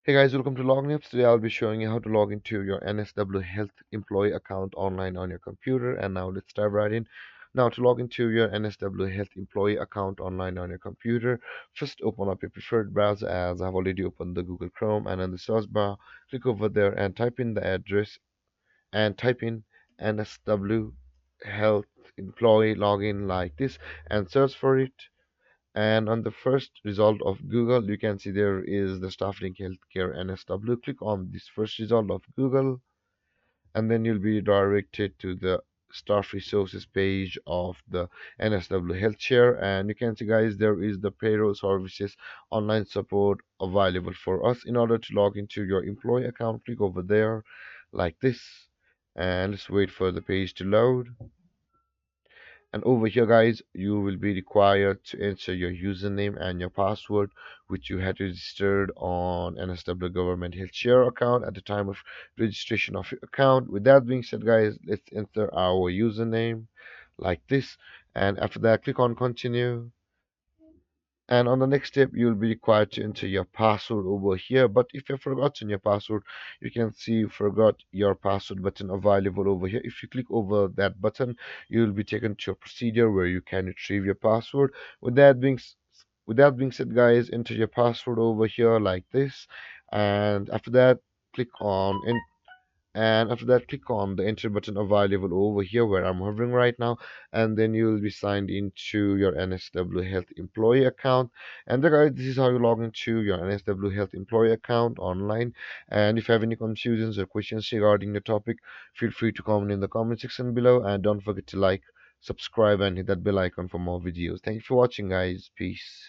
Hey guys, welcome to Login Tips. Today I'll be showing you how to log into your NSW Health employee account online on your computer. And now let's dive right in. Now to log into your NSW Health employee account online on your computer, first open up your preferred browser as I've already opened the Google Chrome, and in the search bar, click over there and type in the address and type in NSW Health employee login like this and search for it. And on the first result of Google, you can see there is the Stafflink Healthcare NSW. Click on this first result of Google, and then you'll be directed to the staff resources page of the NSW Healthcare. And you can see, guys, there is the payroll services online support available for us. In order to log into your employee account, click over there like this, and let's wait for the page to load. And over here, guys, you will be required to enter your username and your password, which you had registered on NSW Government Health Share account at the time of registration of your account. With that being said, guys, let's enter our username like this. And after that, click on continue. And on the next step, you'll be required to enter your password over here. But if you've forgotten your password, you can see you forgot your password button available over here. If you click over that button, you'll be taken to a procedure where you can retrieve your password. With that being said, guys, enter your password over here like this. And after that, click on click on the enter button available over here where I'm hovering right now, and then you will be signed into your NSW Health employee account. And guys, this is how you log into your NSW Health employee account online. And if you have any confusions or questions regarding the topic, feel free to comment in the comment section below, and don't forget to like, subscribe, and hit that bell icon for more videos. Thank you for watching, guys. Peace.